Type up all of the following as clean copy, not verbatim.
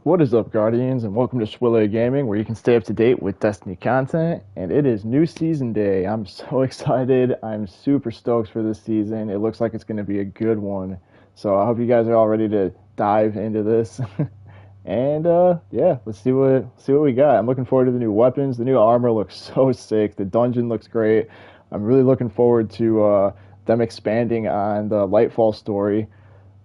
What is up, Guardians, and welcome to Swille Gaming, where you can stay up to date with Destiny content. And it is new season day. I'm so excited. I'm super stoked for this season. It looks like it's going to be a good one. So I hope you guys are all ready to dive into this. And yeah, let's see what we got. I'm looking forward to the new weapons. The new armor looks so sick. The dungeon looks great. I'm really looking forward to them expanding on the Lightfall story.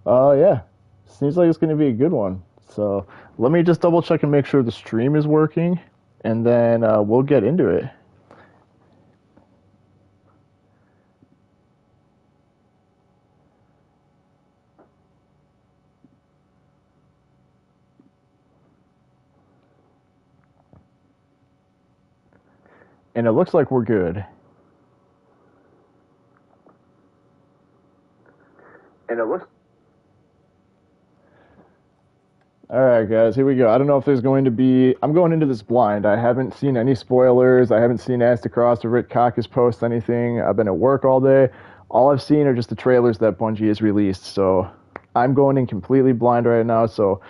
Yeah, seems like it's going to be a good one. So let me just double check and make sure the stream is working, and then we'll get into it. And it looks like we're good. And it looks. All right, guys, here we go. I don't know if there's going to be. I'm going into this blind. I haven't seen any spoilers. I haven't seen Astacross or Rick Caucus post anything. I've been at work all day. All I've seen are just the trailers that Bungie has released. So I'm going in completely blind right now. So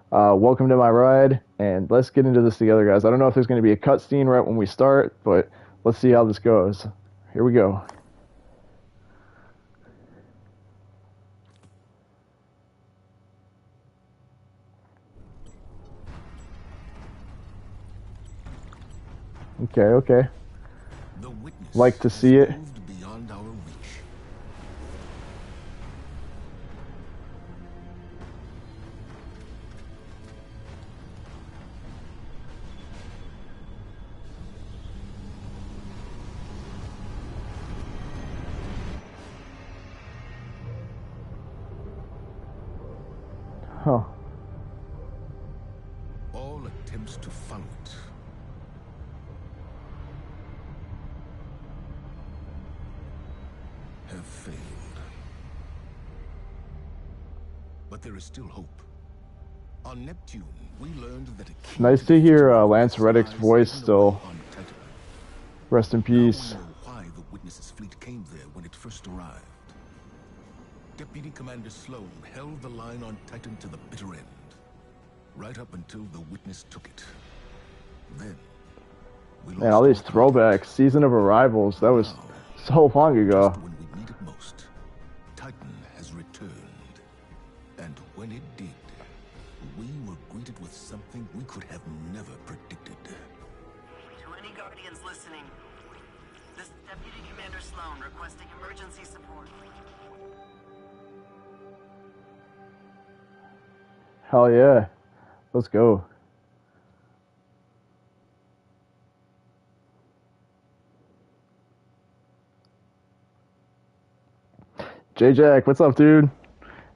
welcome to my ride, and let's get into this together, guys. I don't know if there's going to be a cutscene right when we start, but let's see how this goes. Here we go. Okay, okay. The witness Like to see it. moved beyond our reach. Huh. All attempts to follow it have failed. But there is still hope. On Neptune, we learned that It's nice to hear Lance Reddick's voice still. Rest in peace. Now we know why the Witness's fleet came there when it first arrived. Deputy Commander Sloan held the line on Titan to the bitter end, right up until the Witness took it. Then, we Man, all these throwbacks. Season of Arrivals. That was so long ago. just when we need it most, Titan has returned. And when it did, we were greeted with something we could have never predicted. To any Guardians listening, this is Deputy Commander Sloan requesting emergency support. Hell yeah. Let's go. J Jack, what's up, dude?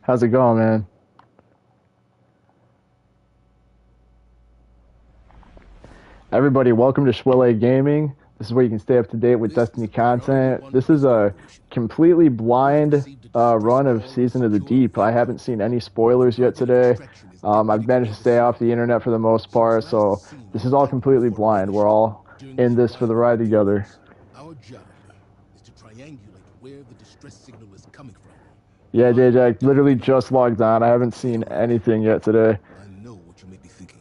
How's it going, man? Everybody, welcome to Swille Gaming. This is where you can stay up to date with Destiny content. This is a completely blind run of Season of the Deep. I haven't seen any spoilers yet today. I've managed to stay off the internet for the most part, so this is all completely blind. We're all in this for the ride together. Our job is to triangulate where the distress signal is coming from. Yeah, JJ, I literally just logged on. I haven't seen anything yet today. I know what you may be thinking,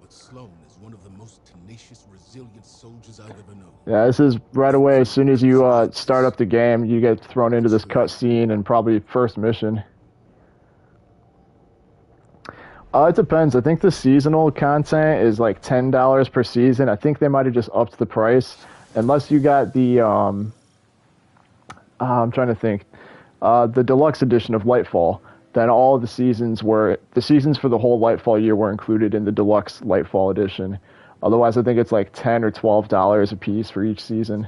but Sloan is one of the most tenacious, resilient soldiers I've ever known. Yeah, this is right away. As soon as you start up the game, you get thrown into this cutscene and probably first mission. It depends. I think the seasonal content is like $10 per season. I think they might have just upped the price, unless you got the I'm trying to think, the deluxe edition of Lightfall. Then all of the seasons for the whole Lightfall year were included in the deluxe Lightfall edition. Otherwise, I think it's like $10 or $12 a piece for each season.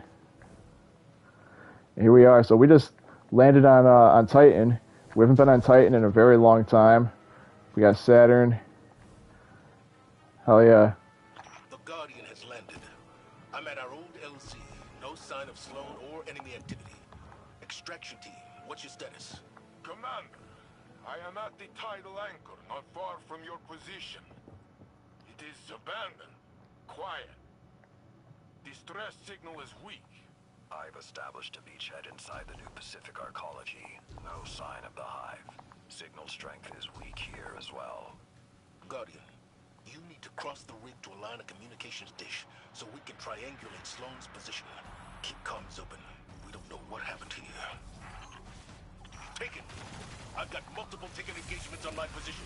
Here we are. So we just landed on Titan. We haven't been on Titan in a very long time. We got Saturn. Hell yeah. The Guardian has landed. I'm at our old LZ. No sign of Sloan or enemy activity. Extraction team, what's your status? Commander, I am at the tidal anchor, not far from your position. It is abandoned, quiet. Distress signal is weak. I've established a beachhead inside the new Pacific Arcology. No sign of the hive. Signal strength is weak here as well. Guardian, you need to cross the rig to align a communications dish so we can triangulate Sloane's position. Keep comms open. We don't know what happened here. Taken. I've got multiple ticket engagements on my position.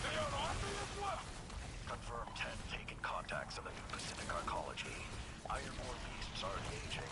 They are on me as well! Confirm 10 taken contacts of the New Pacific Arcology. Ironborn beasts are engaging.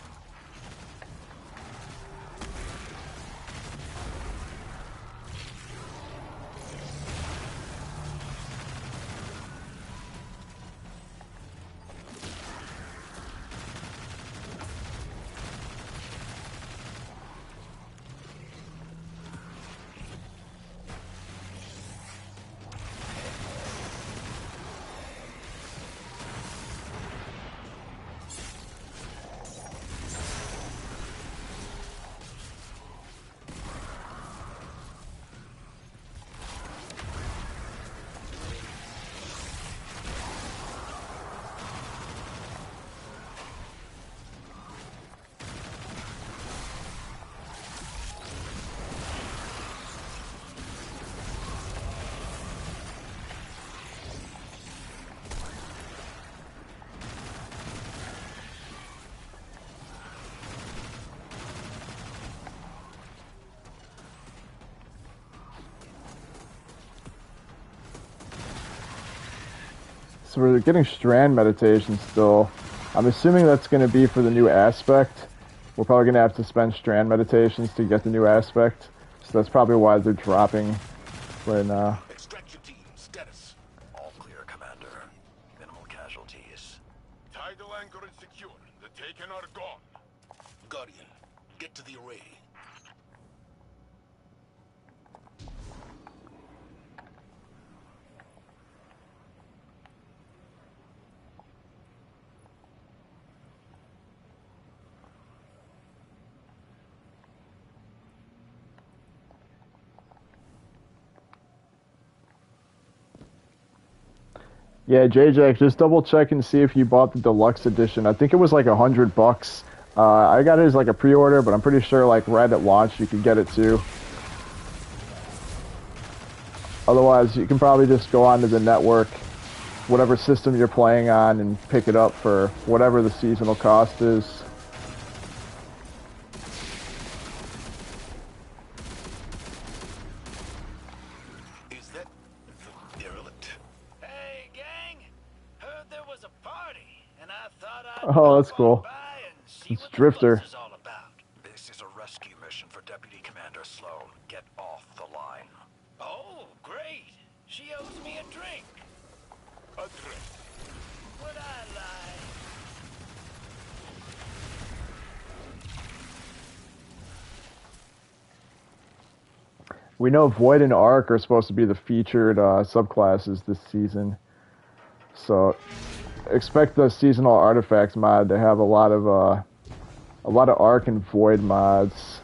So we're getting strand meditation still. I'm assuming that's going to be for the new aspect. We're probably going to have to spend strand meditations to get the new aspect. So that's probably why they're dropping right now. Extraction team, status. All clear, Commander. Minimal casualties. Tidal anchor is secure. The Taken are gone. Guardian, get to the array. Yeah, JJ, just double check and see if you bought the deluxe edition. I think it was like $100. I got it as like a pre-order, but I'm pretty sure like right at launch you could get it too. Otherwise, you can probably just go onto the network, whatever system you're playing on, and pick it up for whatever the seasonal cost is. Is that the derelict? Hey, gang! Heard there was a party, and I thought I'd Oh, that's pop cool. on by and see It's what Drifter. the fuss is all about. This is a rescue mission for Deputy Commander Sloan. Get off the line. Oh, great! She owes me a drink. A drink. Would I lie? We know Void and Arc are supposed to be the featured subclasses this season. So expect the seasonal artifacts mod to have a lot of Arc and Void mods.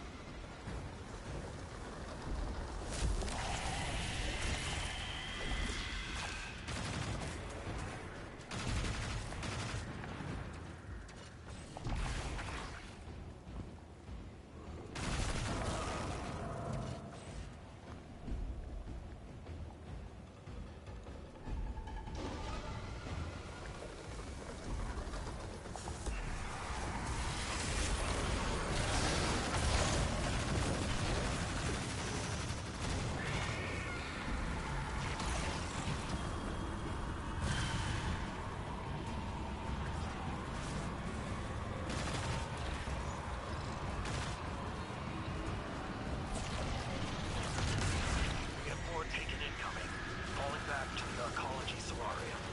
We have more taken incoming. Falling back to the Arcology Solarium.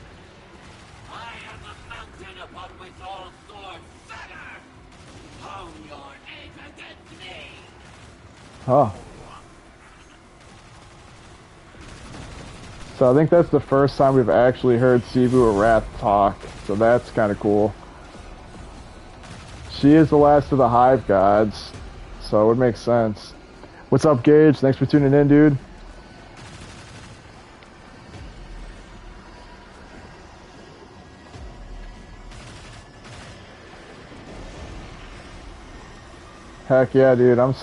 I am the mountain upon which all swords shatter! Hone your aim against me! Huh. So I think that's the first time we've actually heard Sivu Arath talk, so that's kind of cool. She is the last of the Hive Gods, so it would make sense. What's up, Gage? Thanks for tuning in, dude. Heck yeah, dude! I'm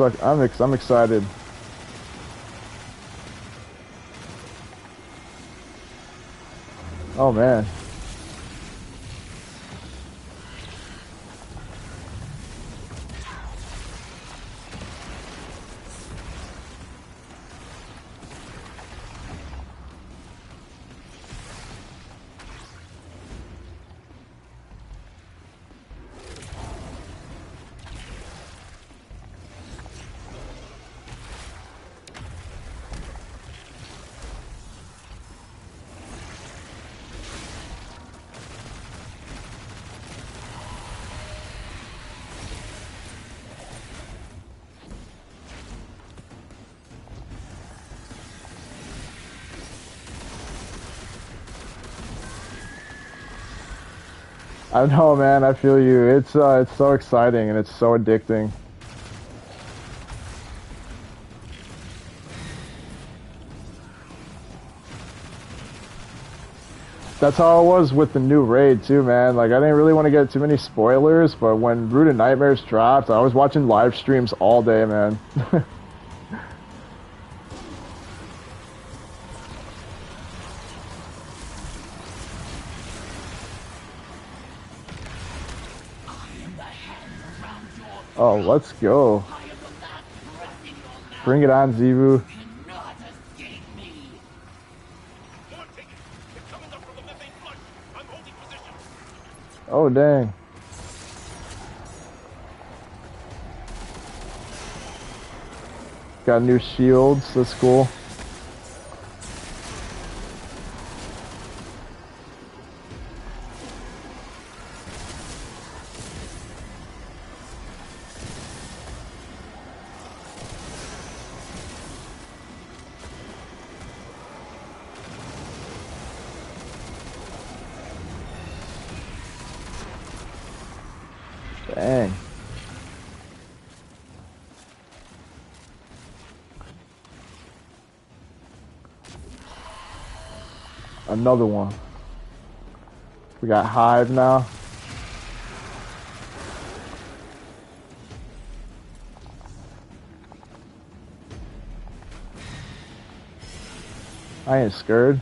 excited. Oh man. I know, man. I feel you. It's so exciting and it's so addicting. That's how it was with the new raid too, man. Like I didn't really want to get too many spoilers, but when Brood of Nightmares dropped, I was watching live streams all day, man. Oh, let's go. Bring it on, Zebu. Oh, dang. Got new shields. That's cool. Dang. Another one. We got Hive now. I ain't scared.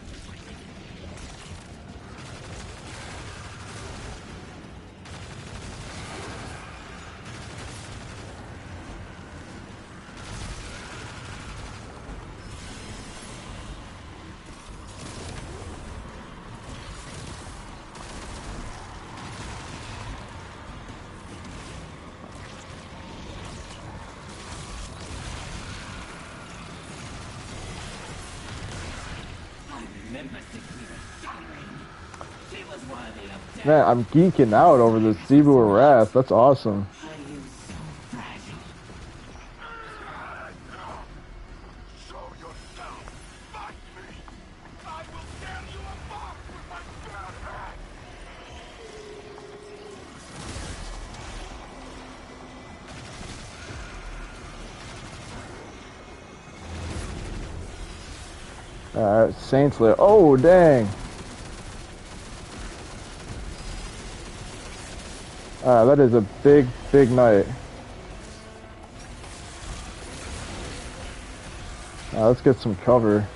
Man, I'm geeking out over this Zebu of Wrath. That's awesome. Show yourself. Fight me. I will tear you apart with my bare hands. Alright, Saints Lair. Oh, dang. That is a big, big night. Let's get some cover.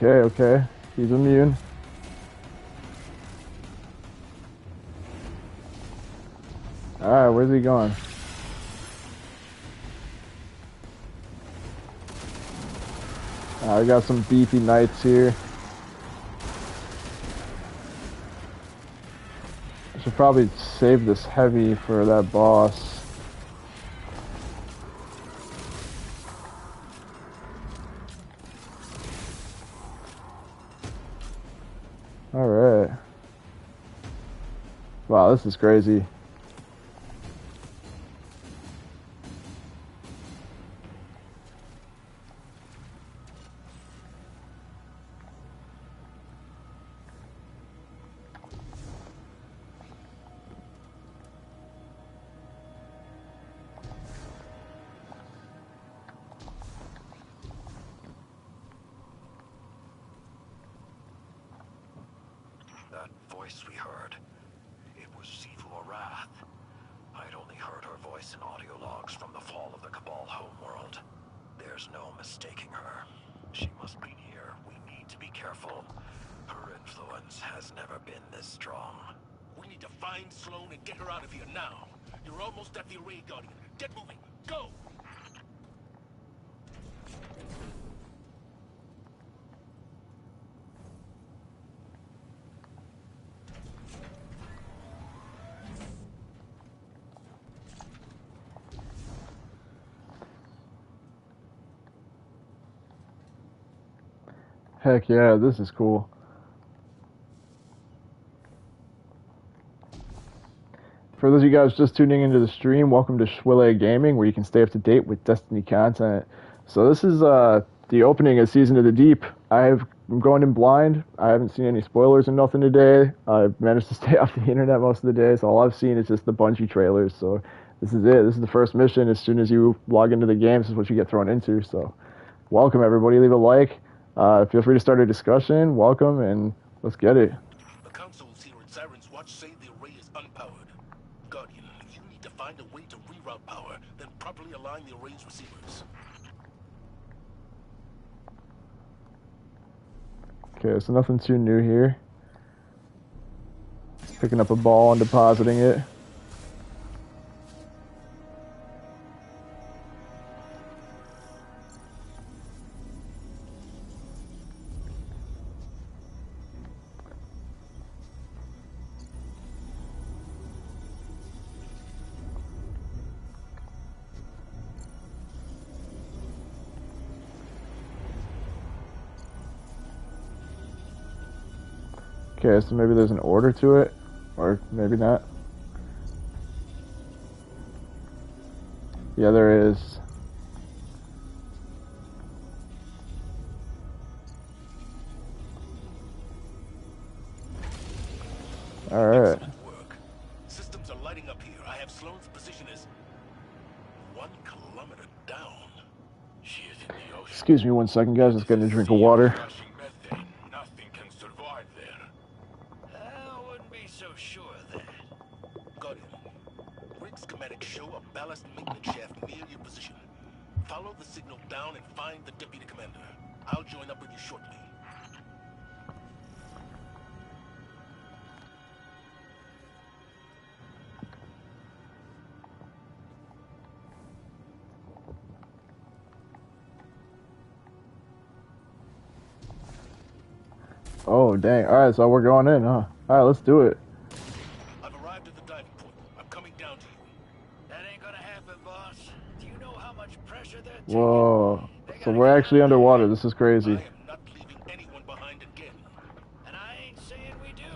Okay. He's immune. Alright, where's he going? We got some beefy knights here. I should probably save this heavy for that boss. Alright. Wow, this is crazy. That voice we heard, it was Sifu Arath. I'd only heard her voice in audio logs from the fall of the Cabal homeworld. There's no mistaking her. She must be near. We need to be careful. Her influence has never been this strong. We need to find Sloane and get her out of here now. You're almost at the Array Guardian. Get moving. Go! Heck yeah, this is cool. For those of you guys just tuning into the stream, welcome to Schwille Gaming, where you can stay up to date with Destiny content. So this is the opening of Season of the Deep. I'm going in blind. I haven't seen any spoilers or nothing today. I've managed to stay off the internet most of the day, so all I've seen is just the Bungie trailers. So this is it. This is the first mission. As soon as you log into the game, this is what you get thrown into. So welcome, everybody. Leave a like. Feel free to start a discussion. Welcome, and let's get it. The consoles here at Siren's Watch say the array is unpowered. Guardian, you need to find a way to reroute power, then properly align the array's receivers. Okay, so nothing too new here. Picking up a ball and depositing it. Okay, so maybe there's an order to it, or maybe not. Yeah, there is. All right. Excellent work. Systems are lighting up here. I have Sloane's position as 1 kilometer down. She is in the ocean. Excuse me 1 second, guys. Just getting a drink of water. Rushing methane. Nothing can survive there. I wouldn't be so sure of that. Guardian, rig schematics show a ballast maintenance shaft near your position. Follow the signal down and find the deputy commander. I'll join up with you shortly. Oh, dang. All right, so we're going in, huh? All right, let's do it. I've arrived at the diving point. I'm coming down to you. That ain't gonna happen, boss. Do you know how much pressure they're taking? Whoa. They So gotta we're get actually out of there. underwater. This is I crazy. am not leaving anyone behind again. And I ain't saying we do.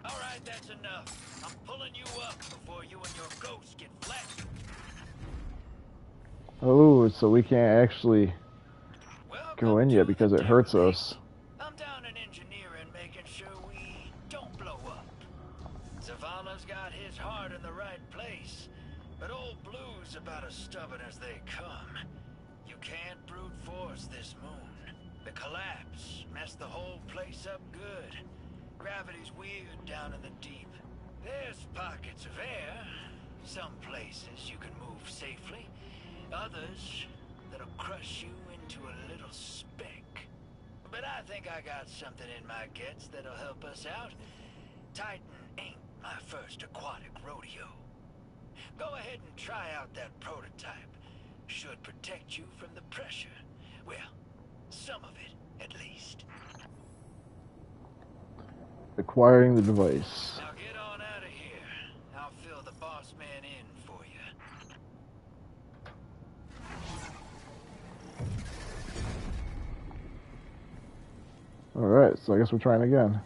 All right, that's enough. I'm pulling you up before you and your ghost get flattened. Oh, so we can't actually go Welcome in to yet because the it hurts Deep us. I'm down in engineering, making sure we don't blow up. Zavala's got his heart in the right place, but old Blue's about as stubborn as they come. You can't brute force this moon. The collapse messed the whole place up good. Gravity's weird down in the deep. There's pockets of air. Some places you can move safely. Others that'll crush you into a little speck. But I think I got something in my guts that'll help us out. Titan ain't my first aquatic rodeo. Go ahead and try out that prototype. Should protect you from the pressure. Well, some of it, at least. Acquiring the device. Now get on out of here. I'll fill the boss man in for you. All right, so I guess we're trying again.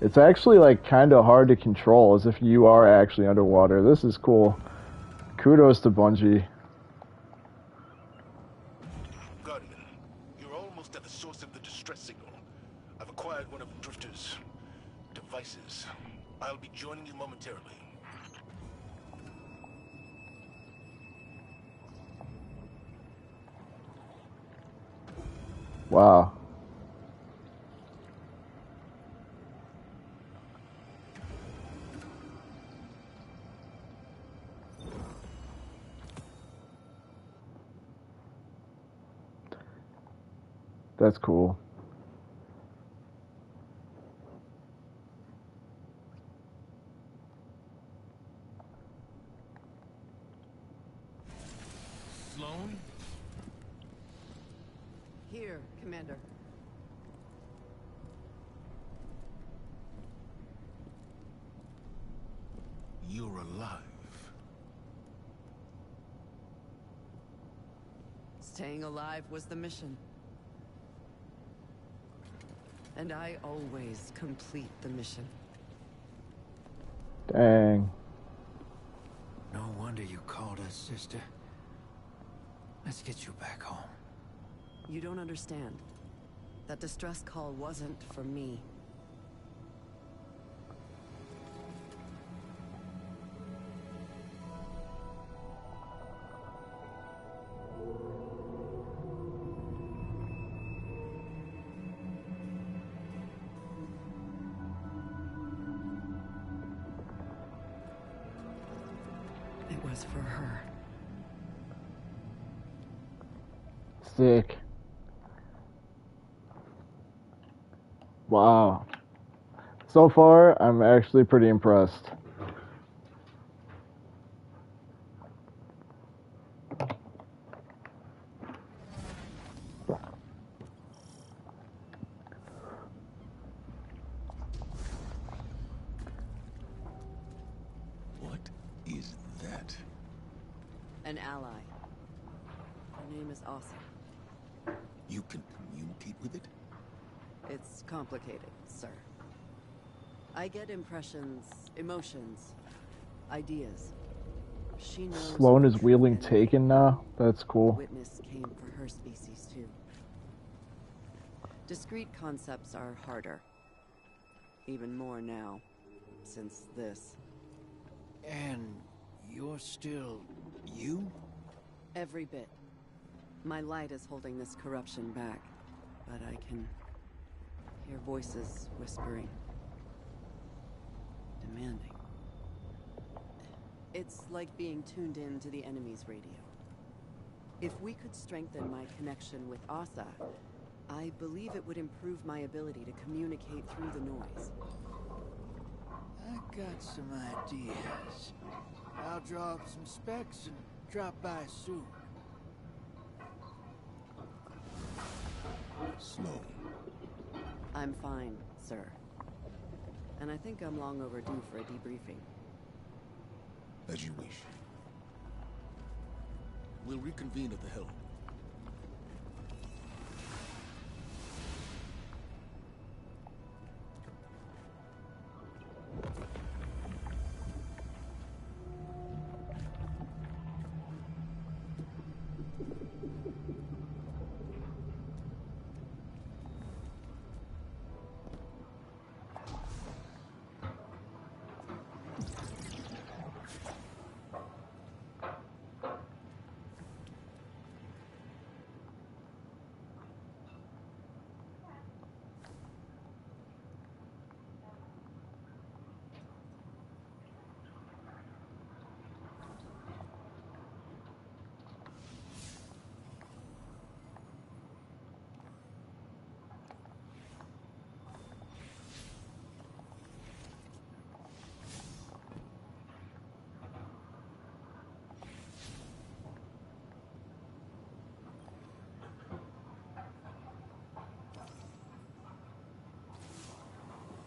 It's actually like kind of hard to control, as if you are actually underwater. This is cool. Kudos to Bungie. Guardian, you're almost at the source of the distress signal. I've acquired one of Drifter's devices. I'll be joining you momentarily. Wow. That's cool. Sloan? Here, Commander. You're alive. Staying alive was the mission. And I always complete the mission. Dang. No wonder you called us, sister. Let's get you back home. You don't understand. That distress call wasn't for me. It was for her. Sick. Wow. So far, I'm actually pretty impressed. What is that? An ally. Her name is Asa. You can communicate with it? It's complicated, sir. I get impressions, emotions, ideas. She knows. Sloan is what wielding true Taken now. That's cool. Witness came for her species too. Discrete concepts are harder. Even more now, since this. And you're still you? Every bit. My light is holding this corruption back, but I can hear voices whispering. Demanding. It's like being tuned in to the enemy's radio. If we could strengthen my connection with Asa, I believe it would improve my ability to communicate through the noise. I got some ideas. I'll draw up some specs and drop by soon. Sloan. I'm fine, sir. And I think I'm long overdue for a debriefing. As you wish. We'll reconvene at the helm.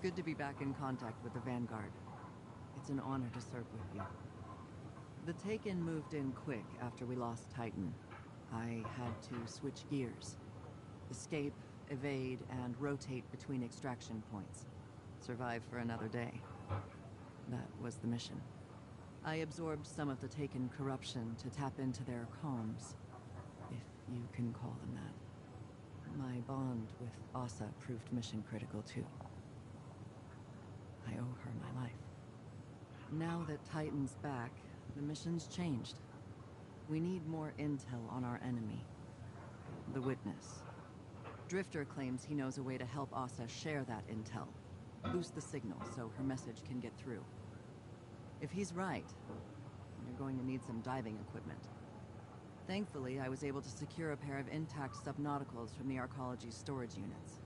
Good to be back in contact with the Vanguard. It's an honor to serve with you. The Taken moved in quick after we lost Titan. I had to switch gears. Escape, evade, and rotate between extraction points. survive for another day. That was the mission. I absorbed some of the Taken corruption to tap into their comms, if you can call them that. My bond with Asa proved mission critical too. I owe her my life. Now that Titan's back, the mission's changed. We need more intel on our enemy, the Witness. Drifter claims he knows a way to help Asa share that intel. Boost the signal so her message can get through. If he's right, you're going to need some diving equipment. Thankfully, I was able to secure a pair of intact subnauticals from the Arcology storage units.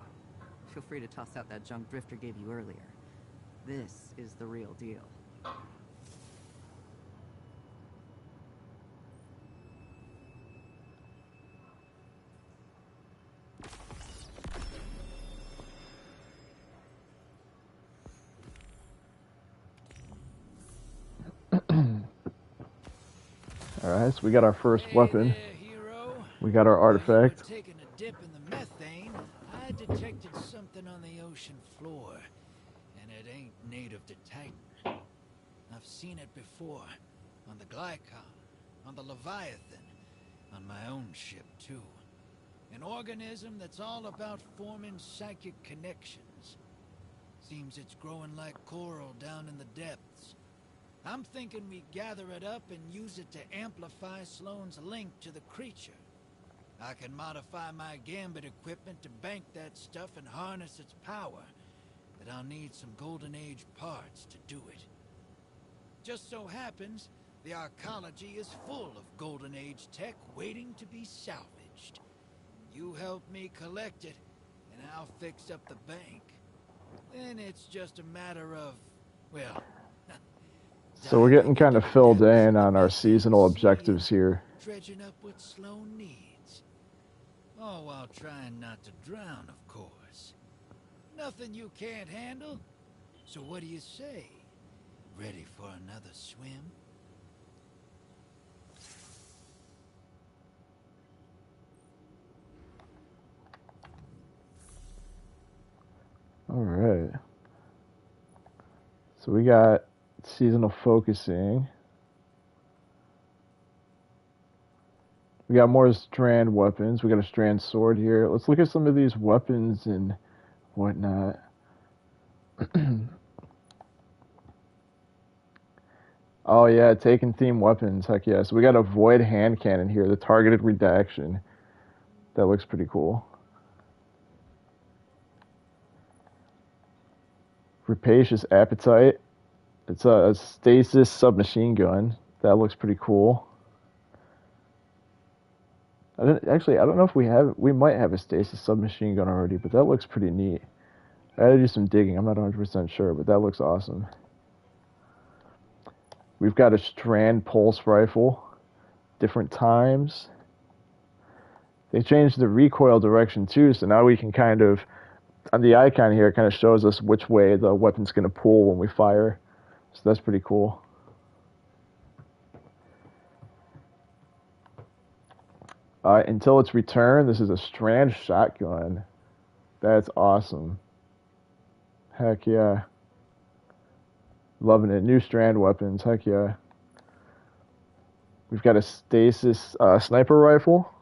Feel free to toss out that junk Drifter gave you earlier. This is the real deal. Alright, so we got our first weapon. There, hero. We got our artifact. While you were taking a dip in the methane, I detected something on the ocean floor, and it ain't native to Titan. I've seen it before, on the Glykon, on the Leviathan, on my own ship too. An organism that's all about forming psychic connections. Seems it's growing like coral down in the depths. I'm thinking we gather it up and use it to amplify Sloane's link to the creature. I can modify my Gambit equipment to bank that stuff and harness its power, but I'll need some Golden Age parts to do it. Just so happens, the Arcology is full of Golden Age tech waiting to be salvaged. You help me collect it, and I'll fix up the bank. Then it's just a matter of, well... So we're getting kind of filled in on our seasonal objectives here. Dredging up what Sloane needs. All while trying not to drown, of course. Nothing you can't handle. So what do you say? Ready for another swim? All right. So we got seasonal focusing. We got more strand weapons. We got a strand sword here. Let's look at some of these weapons and whatnot. Oh yeah, Taken theme weapons. Heck yeah. So we got a void hand cannon here, the targeted redaction. That looks pretty cool. Rapacious appetite. It's a stasis submachine gun. That looks pretty cool. I don't know if we might have a stasis submachine gun already, but that looks pretty neat. I gotta do some digging. I'm not 100% sure, but that looks awesome. We've got a strand pulse rifle. Different times. They changed the recoil direction too, so now we can kind of, on the icon here, it kind of shows us which way the weapon's gonna pull when we fire. So that's pretty cool. Until its return, this is a strand shotgun. That's awesome. Heck yeah. Loving it. New strand weapons. Heck yeah. We've got a stasis sniper rifle.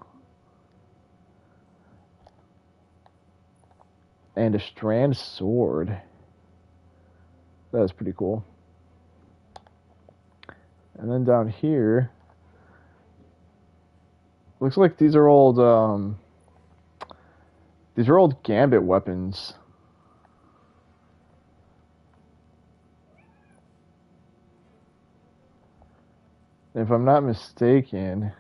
And a strand sword. That is pretty cool. And then down here, looks like these are old Gambit weapons. If I'm not mistaken,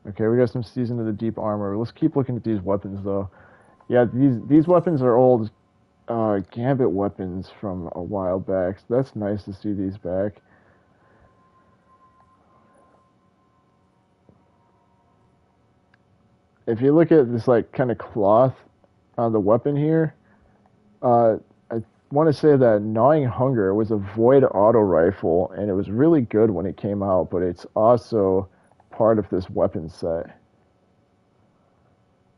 okay, we got some Season of the Deep armor. Let's keep looking at these weapons though. Yeah, these weapons are old Gambit weapons from a while back. So that's nice to see these back. If you look at this like kind of cloth on the weapon here, I want to say that Gnawing Hunger was a void auto rifle, and it was really good when it came out, but it's also part of this weapon set.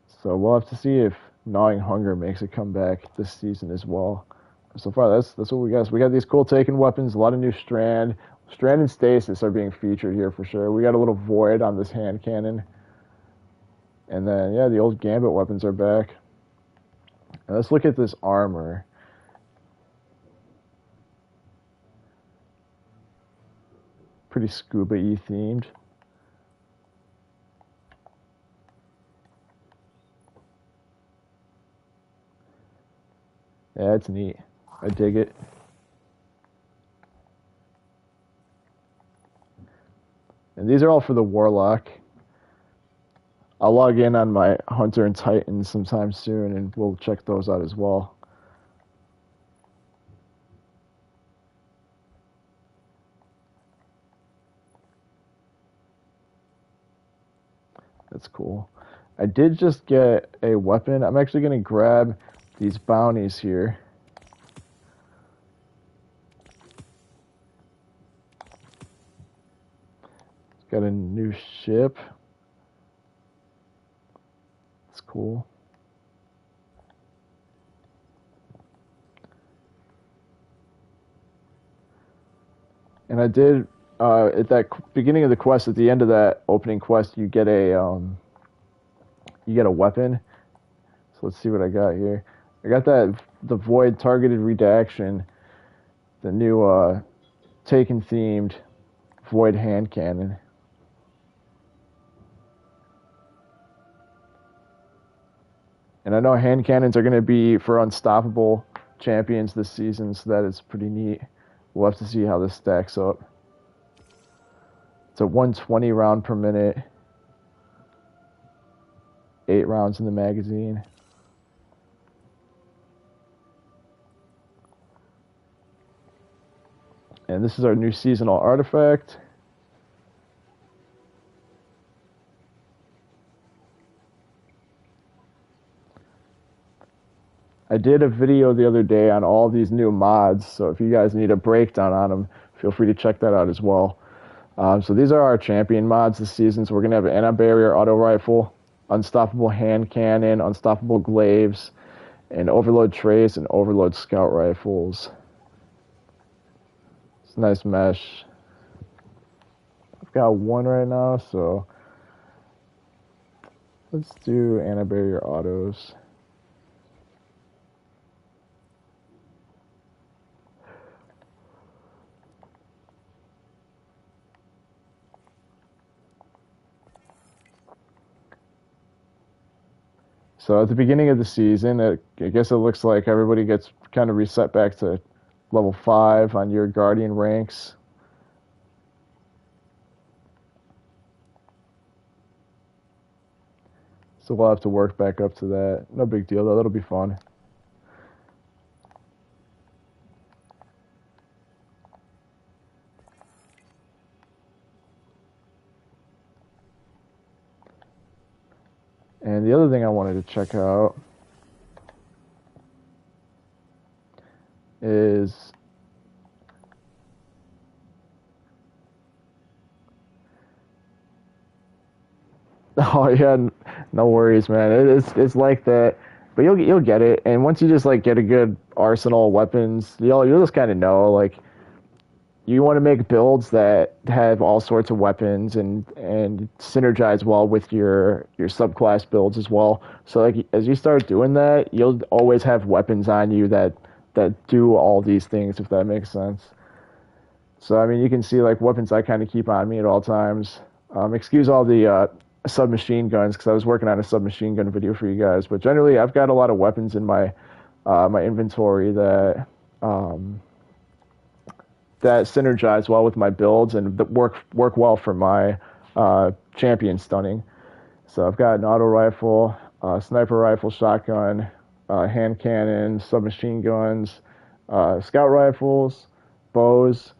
So we'll have to see if Gnawing Hunger makes a comeback this season as well. so far, that's what we got. So we got these cool taken weapons, a lot of new Strand. Strand and Stasis are being featured here for sure. We got a little Void on this hand cannon. And then, yeah, the old Gambit weapons are back. And let's look at this armor. Pretty scuba-y themed. Yeah, it's neat. I dig it. And these are all for the Warlock. I'll log in on my Hunter and Titan sometime soon, and we'll check those out as well. That's cool. I did just get a weapon. I'm actually going to grab these bounties here. Got a new ship. It's cool. And I did at that beginning of the quest, at the end of that opening quest, you get a weapon. So let's see what I got here. I got the Void Targeted Redaction, the new Taken themed Void hand cannon. And I know hand cannons are going to be for unstoppable champions this season, so that is pretty neat. We'll have to see how this stacks up. It's a 120 round per minute. 8 rounds in the magazine. And this is our new seasonal artifact. I did a video the other day on all these new mods, so if you guys need a breakdown on them, feel free to check that out as well. So these are our champion mods this season. So we're going to have an anti-barrier auto rifle, unstoppable hand cannon, unstoppable glaives, and overload trace and overload scout rifles. It's a nice mesh. I've got one right now, so let's do anti-barrier autos. So at the beginning of the season, I guess it looks like everybody gets kind of reset back to level 5 on your Guardian ranks. So we'll have to work back up to that. No big deal, though. That'll be fun. And the other thing I wanted to check out is oh yeah, no worries, man. It's like that, but you'll get it. And once you just like get a good arsenal of weapons, you'll just kind of know like you want to make builds that have all sorts of weapons and synergize well with your subclass builds as well. So like as you start doing that, you'll always have weapons on you that do all these things, if that makes sense. So I mean, you can see like weapons I kind of keep on me at all times. Excuse all the submachine guns because I was working on a submachine gun video for you guys, but generally I've got a lot of weapons in my my inventory that that synergize well with my builds and that work well for my champion stunning. So I've got an auto rifle, sniper rifle, shotgun, hand cannon, submachine guns, scout rifles, bows,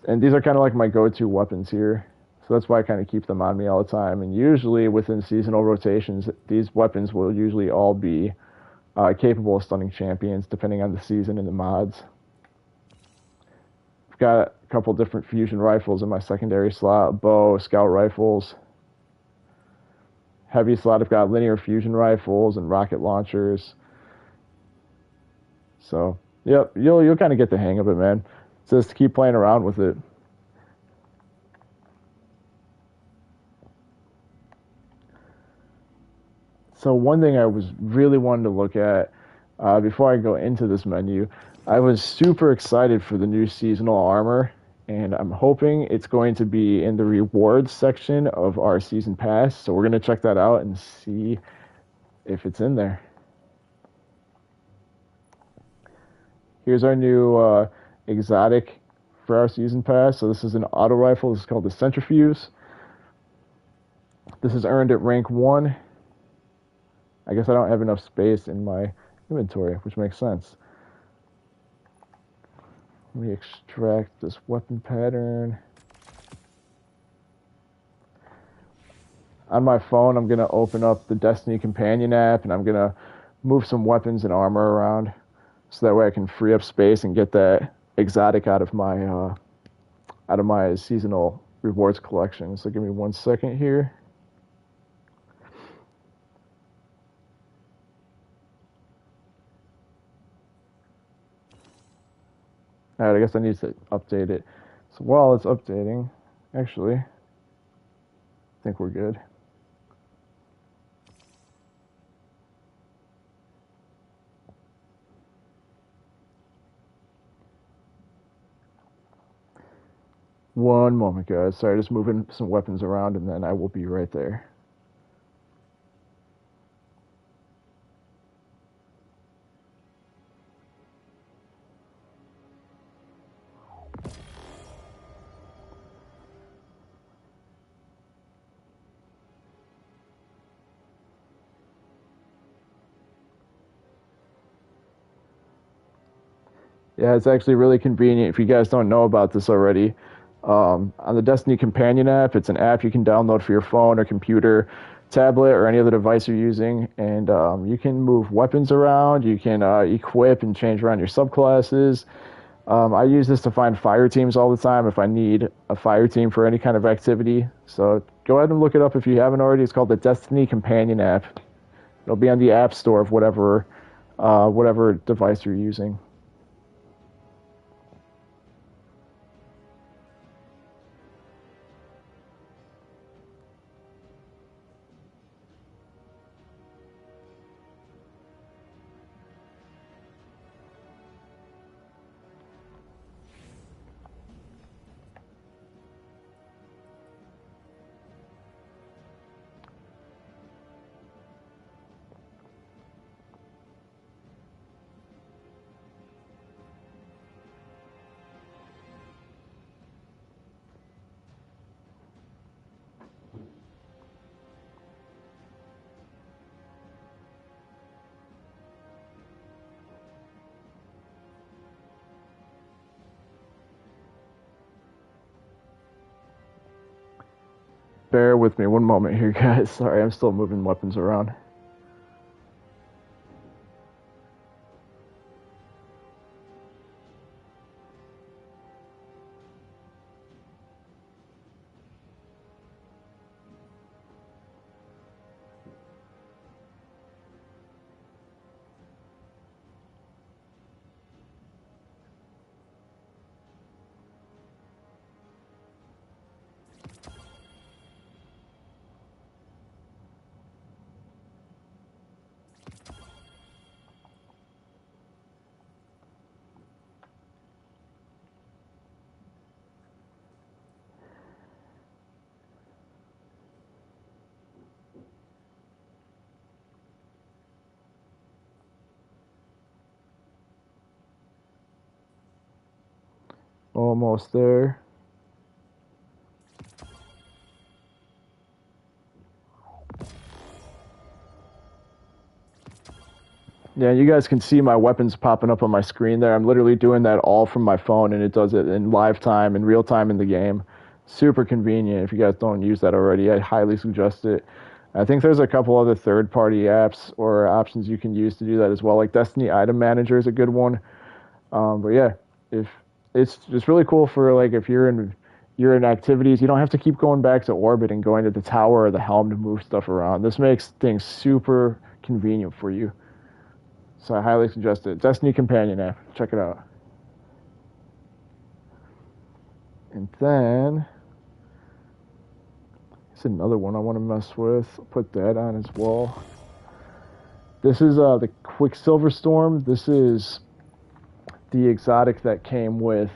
and these are kind of like my go-to weapons here. So that's why I kind of keep them on me all the time. And usually within seasonal rotations, these weapons will usually all be capable of stunning champions, depending on the season and the mods. I've got a couple different fusion rifles in my secondary slot, bow, scout rifles. Heavy slot, I've got linear fusion rifles and rocket launchers. So Yep, you'll kind of get the hang of it, man. Just keep playing around with it. So one thing I was really wanting to look at before I go into this menu, I was super excited for the new seasonal armor, and I'm hoping it's going to be in the rewards section of our season pass. So we're going to check that out and see if it's in there. Here's our new exotic for our season pass. So this is an auto rifle. This is called the Centrifuge. This is earned at rank 1. I guess I don't have enough space in my inventory, which makes sense. Let me extract this weapon pattern. On my phone, I'm going to open up the Destiny Companion app, and I'm going to move some weapons and armor around so that way I can free up space and get that exotic out of my seasonal rewards collection. So give me 1 second here. Alright, I guess I need to update it. So while it's updating, actually, I think we're good. One moment, guys. Sorry, just moving some weapons around, and then I will be right there. Yeah, it's actually really convenient if you guys don't know about this already. On the Destiny Companion app, it's an app you can download for your phone or computer, tablet, or any other device you're using, and you can move weapons around, you can equip and change around your subclasses. I use this to find fire teams all the time if I need a fire team for any kind of activity. So go ahead and look it up if you haven't already. It's called the Destiny Companion app. It'll be on the App Store of whatever device you're using. Bear with me one moment here, guys. Sorry, I'm still moving weapons around. Almost there. Yeah, you guys can see my weapons popping up on my screen there. I'm literally doing that all from my phone, and it does it in live time, in real time in the game. Super convenient. If you guys don't use that already, I highly suggest it. I think there's a couple other third-party apps or options you can use to do that as well. Like Destiny Item Manager is a good one. But yeah, if it's really cool for like if you're in activities, you don't have to keep going back to orbit and going to the tower or the helm to move stuff around. This makes things super convenient for you. So I highly suggest it. Destiny Companion app. Check it out. And then it's another one I want to mess with. I'll put that on as well. This is the Quicksilver Storm. This is the exotic that came with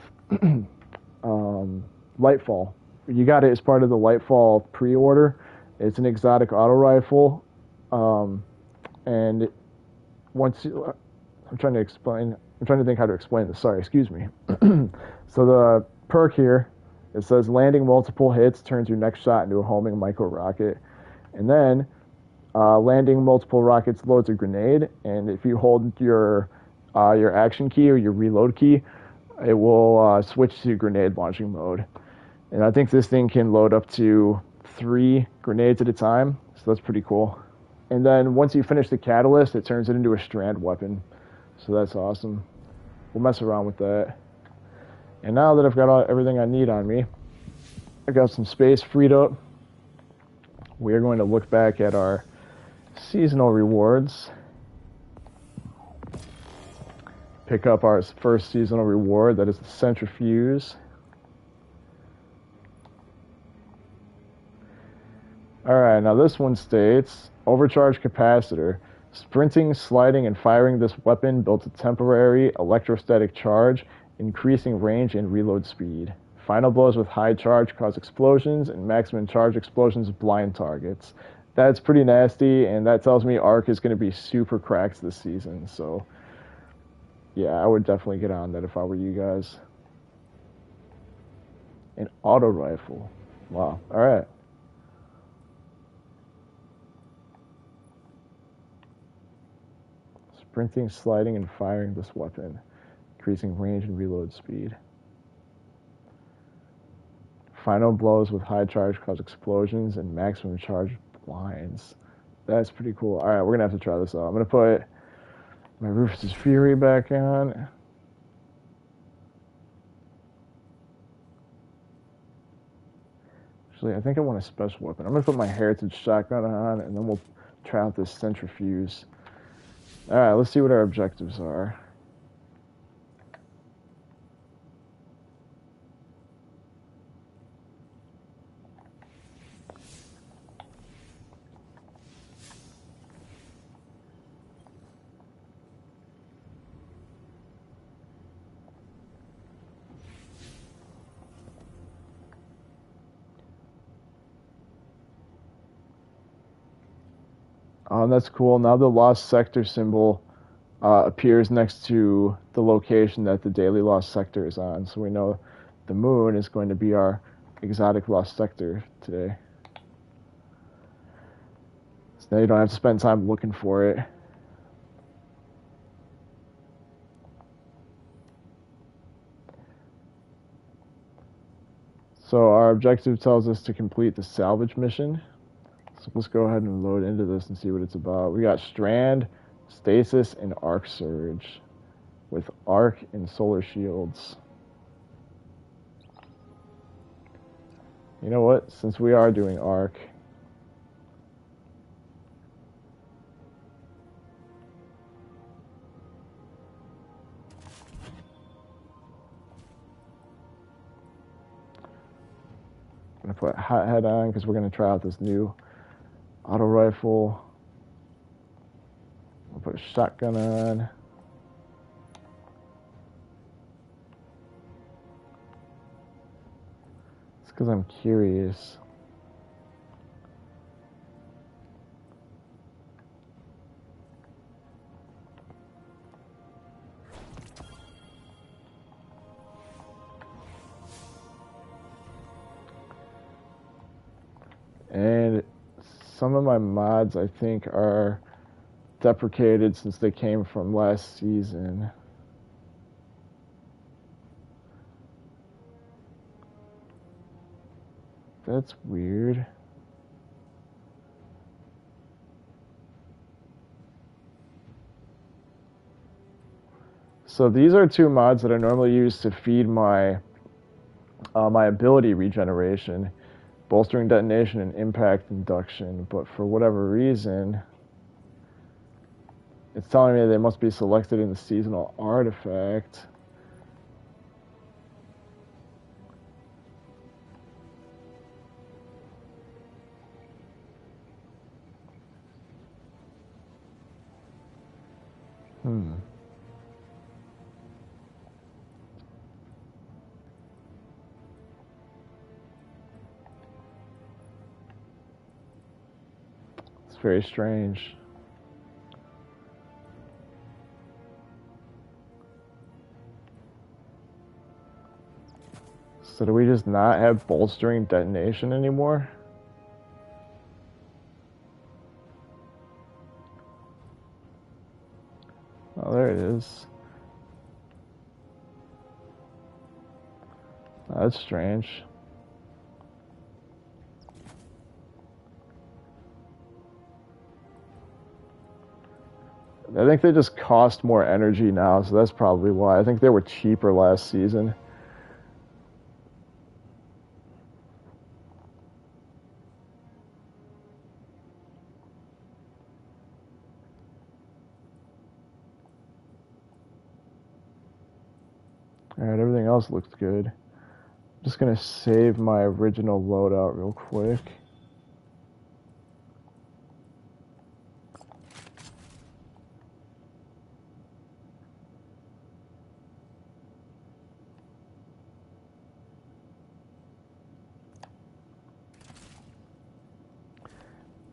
Lightfall. You got it as part of the Lightfall pre-order. It's an exotic auto rifle, and once you, I'm trying to think how to explain this. Sorry, excuse me. So the perk here, it says landing multiple hits turns your next shot into a homing micro rocket, and then landing multiple rockets loads a grenade. And if you hold your action key or your reload key, it will switch to grenade launching mode. And I think this thing can load up to 3 grenades at a time, so that's pretty cool. And then once you finish the catalyst, it turns it into a strand weapon, so that's awesome. We'll mess around with that. And now that I've got everything I need on me, I got some space freed up, we are going to look back at our seasonal rewards. Pick up our first seasonal reward, that is the Centrifuge. Alright, now this one states, overcharged capacitor. Sprinting, sliding, and firing this weapon builds a temporary electrostatic charge, increasing range and reload speed. Final blows with high charge cause explosions, and maximum charge explosions blind targets. That's pretty nasty, and that tells me Arc is going to be super cracked this season, so yeah, I would definitely get on that if I were you guys. An auto rifle. Wow, alright. Sprinting, sliding, and firing this weapon, increasing range and reload speed. Final blows with high charge cause explosions, and maximum charge blinds. That's pretty cool. Alright, we're going to have to try this out. I'm going to put my Rufus's Fury back on. Actually, I think I want a special weapon. I'm going to put my Heritage Shotgun on, and then we'll try out this Centrifuge. Alright, let's see what our objectives are. That's cool. Now the Lost Sector symbol appears next to the location that the Daily Lost Sector is on. So we know the moon is going to be our exotic Lost Sector today. So now you don't have to spend time looking for it. So our objective tells us to complete the salvage mission. So let's go ahead and load into this and see what it's about. We got Strand, Stasis, and Arc Surge with Arc and Solar Shields. You know what? Since we are doing Arc, I'm going to put Hot Head on because we're going to try out this new auto rifle. We'll put a shotgun on. It's because I'm curious. And some of my mods, I think, are deprecated since they came from last season. That's weird. So these are 2 mods that I normally use to feed my my ability regeneration. Bolstering detonation and impact induction, but for whatever reason, It's telling me they must be selected in the seasonal artifact. It's very strange. So do we just not have bolstering detonation anymore? Oh, there it is. Oh, that's strange. I think they just cost more energy now, so that's probably why. I think they were cheaper last season. Alright, everything else looks good. I'm just gonna save my original loadout real quick.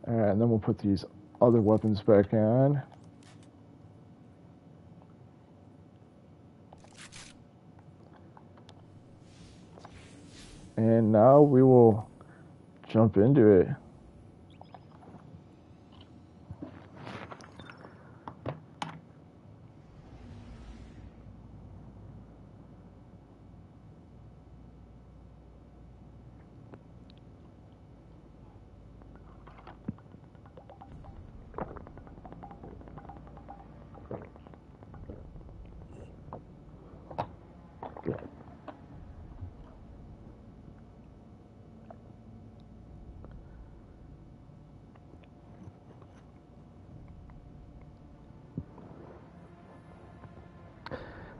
Alright, and then we'll put these other weapons back on. And now we will jump into it.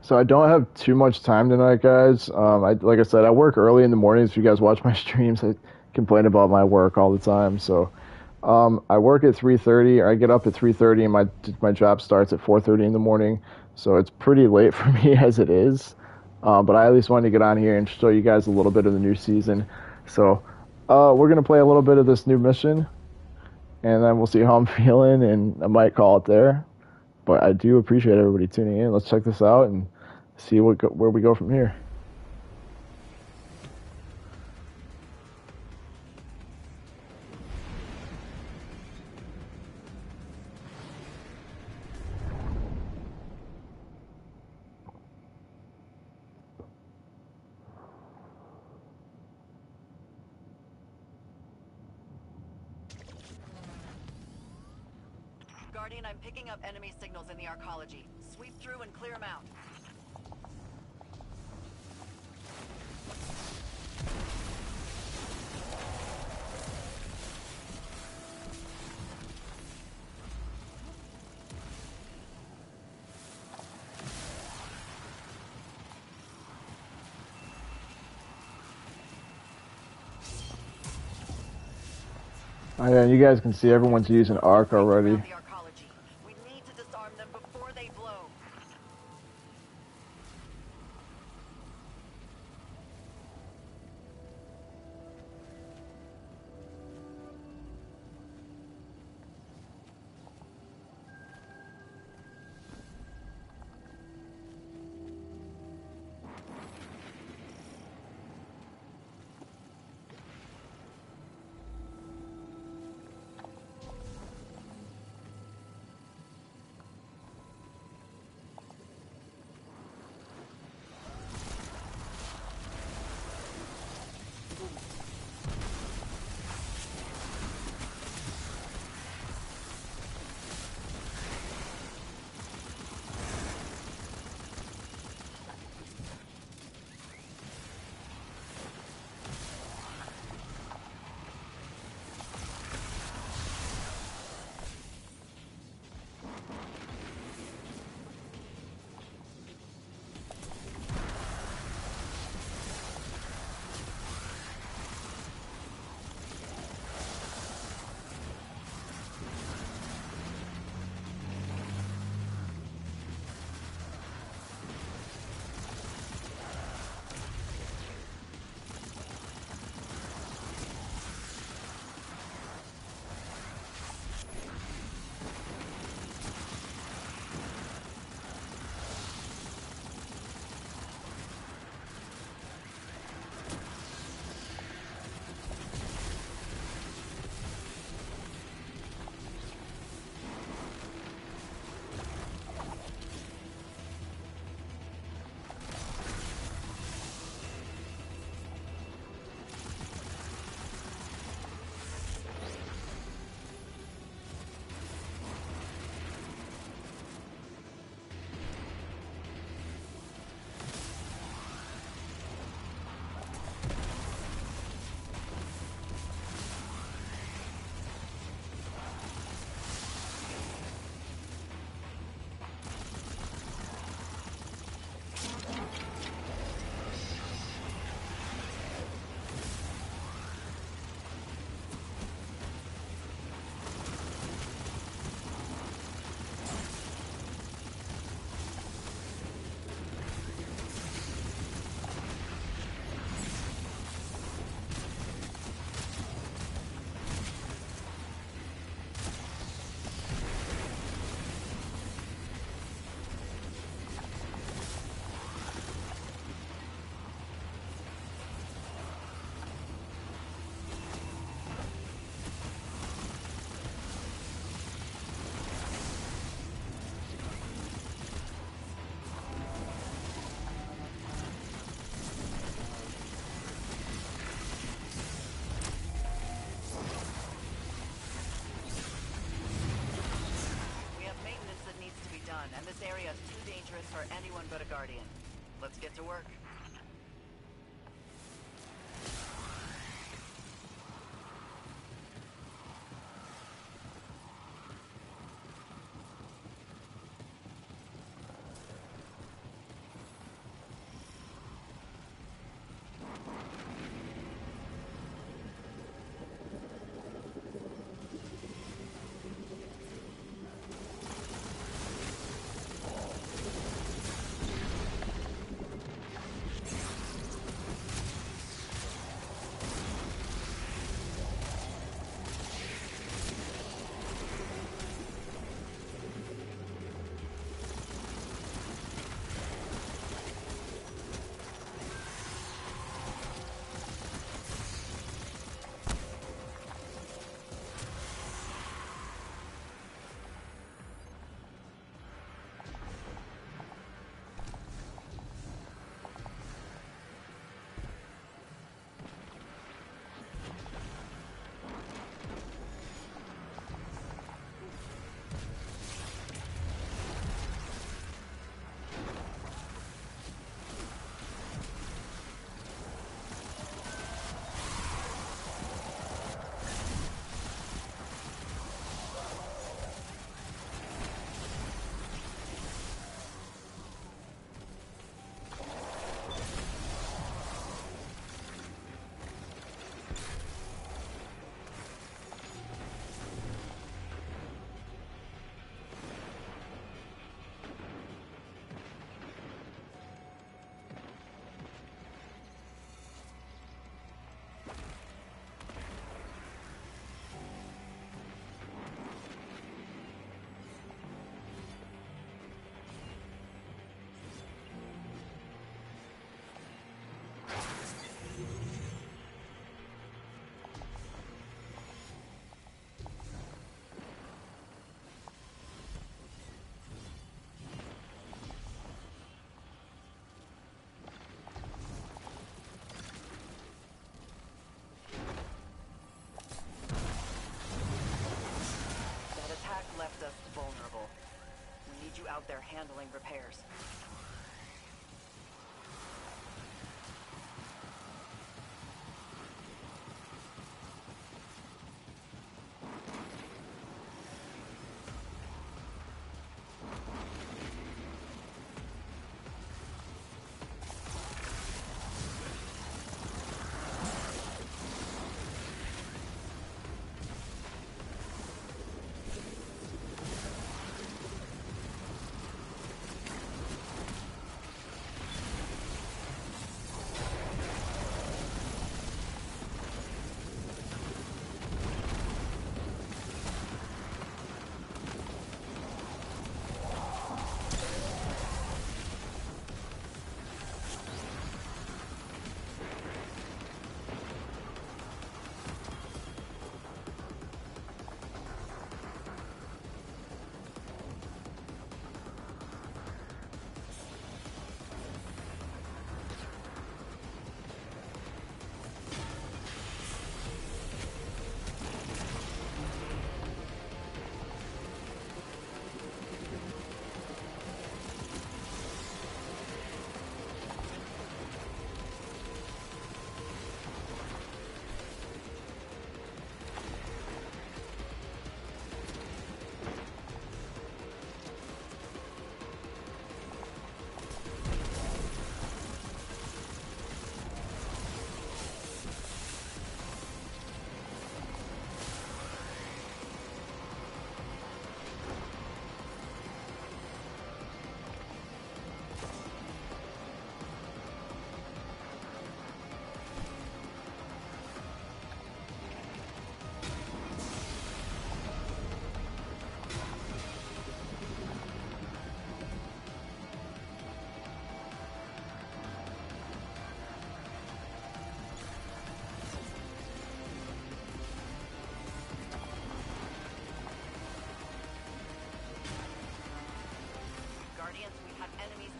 So I don't have too much time tonight, guys. Like I said, I work early in the mornings. If you guys watch my streams, I complain about my work all the time. So I work at 3:30, or I get up at 3:30, and my job starts at 4:30 in the morning. So it's pretty late for me as it is. But I at least wanted to get on here and show you guys a little bit of the new season. So we're gonna play a little bit of this new mission, and then we'll see how I'm feeling, and I might call it there. But I do appreciate everybody tuning in. Let's check this out and see where we go from here. Guardian, I'm picking up enemy signals in the arcology. Sweep through and clear them out. Oh, yeah, you guys can see everyone's using arc already. We need to disarm them before they blow. And this area is too dangerous for anyone but a Guardian. Let's get to work. Left us vulnerable. We need you out there handling repairs.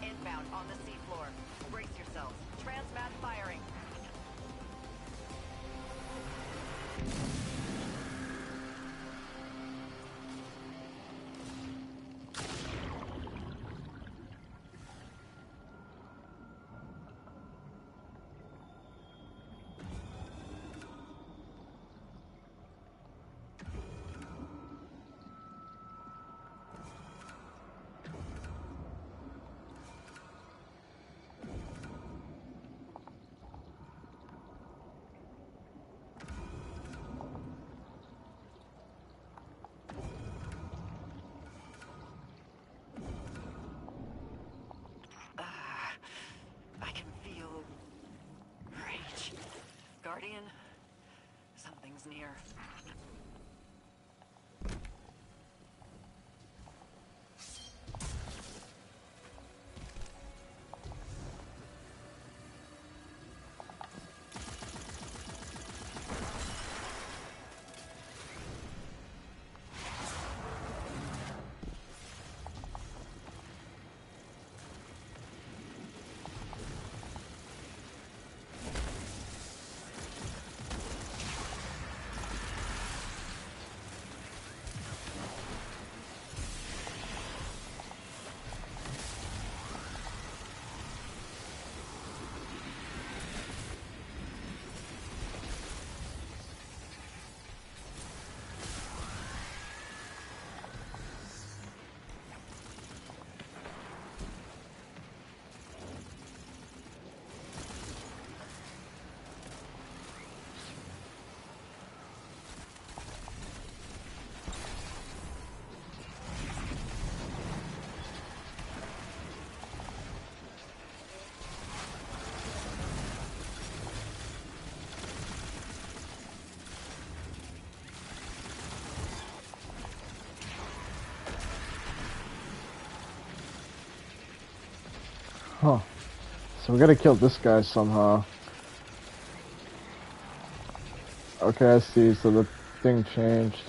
Inbound on the seafloor. Brace yourselves. Transmat firing. Guardian, something's near. Huh. So we gotta kill this guy somehow. Okay, I see. So the thing changed.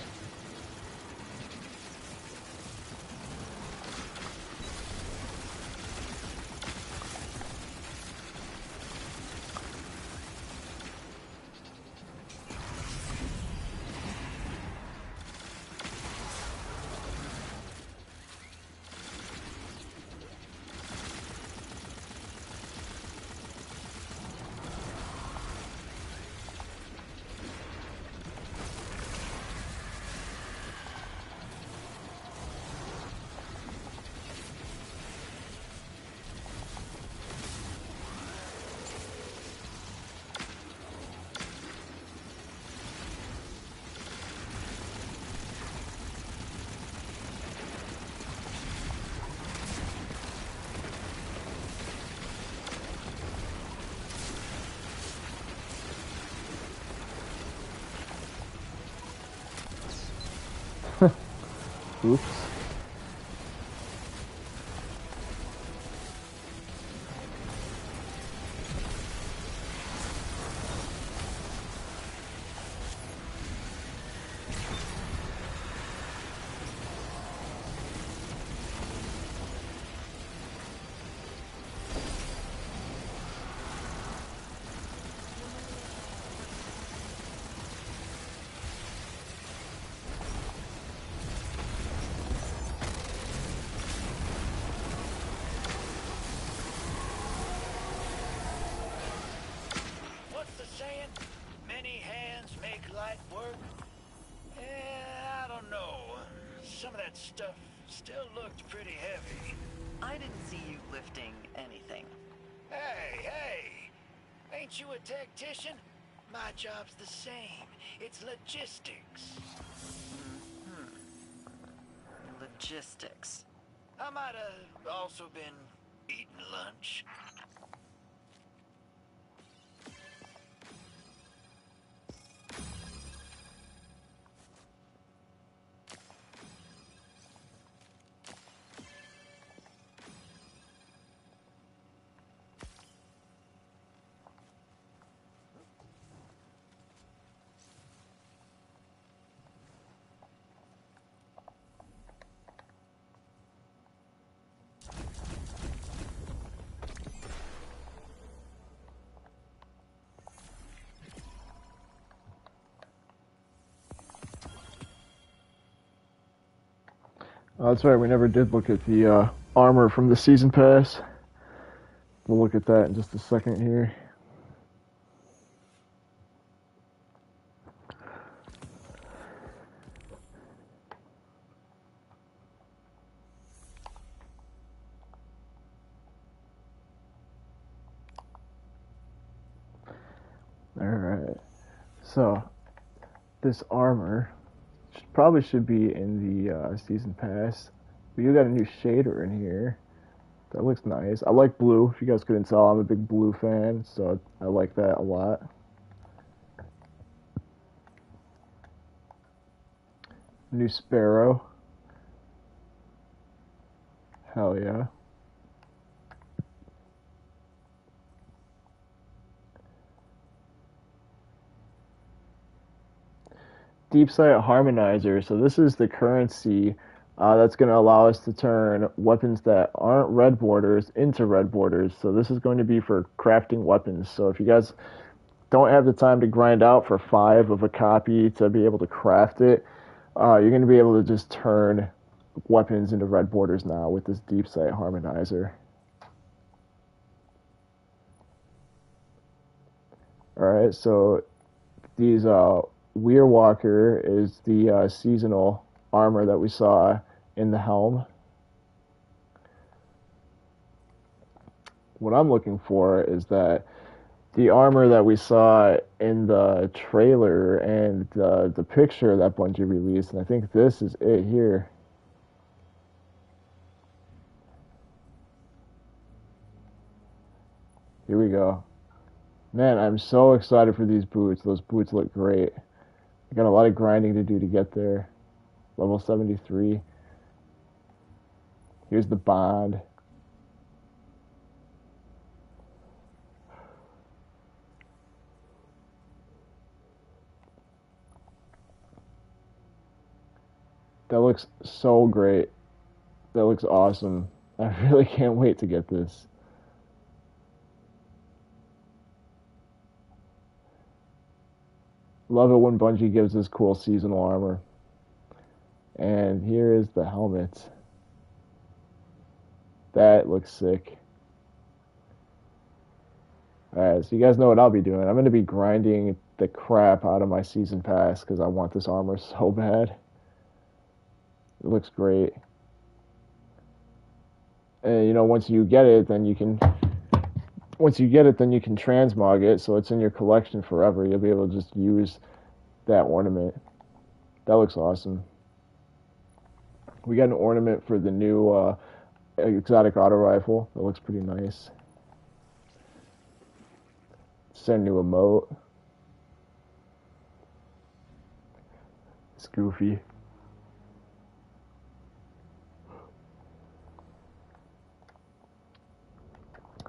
Oops. What's the saying? Many hands make light work? I don't know. Some of that stuff still looked pretty heavy. I didn't see you lifting anything. Hey! Ain't you a tactician? My job's the same. It's logistics. Logistics. I might have also been eating lunch. That's right, we never did look at the armor from the season pass. We'll look at that in just a second here. Alright, so this armor probably should be in the season pass. But you got a new shader in here. That looks nice. I like blue. If you guys couldn't tell, I'm a big blue fan, so I like that a lot. New Sparrow. Hell yeah. Deep Sight Harmonizer. So this is the currency that's going to allow us to turn weapons that aren't red borders into red borders. So this is going to be for crafting weapons. So if you guys don't have the time to grind out for 5 of a copy to be able to craft it, you're going to be able to just turn weapons into red borders now with this Deep Sight Harmonizer. Alright, so these Weirwalker is the seasonal armor that we saw in the helm. What I'm looking for is that the armor that we saw in the trailer and the picture that Bungie released, and I think this is it here. Here we go. Man, I'm so excited for these boots. Those boots look great. I got a lot of grinding to do to get there. Level 73. Here's the bond. That looks so great. That looks awesome. I really can't wait to get this. Love it when Bungie gives us cool seasonal armor. And here is the helmet. That looks sick. Alright, so you guys know what I'll be doing. I'm going to be grinding the crap out of my season pass because I want this armor so bad. It looks great. And you know, once you get it, then you can transmog it, so it's in your collection forever. You'll be able to just use that ornament. That looks awesome. We got an ornament for the new exotic auto rifle. That looks pretty nice. It's our new emote. It's goofy.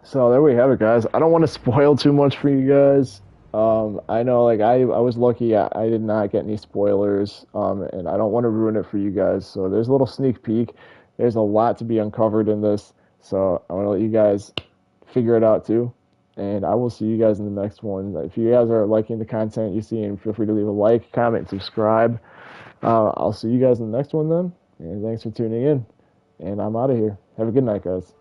So there we have it, guys. I don't want to spoil too much for you guys. I know, like, I was lucky. I did not get any spoilers, and I don't want to ruin it for you guys. So there's a little sneak peek. There's a lot to be uncovered in this. So I want to let you guys figure it out too. And I will see you guys in the next one. If you guys are liking the content you see, and feel free to leave a like, comment, subscribe. I'll see you guys in the next one then. And thanks for tuning in. And I'm out of here. Have a good night, guys.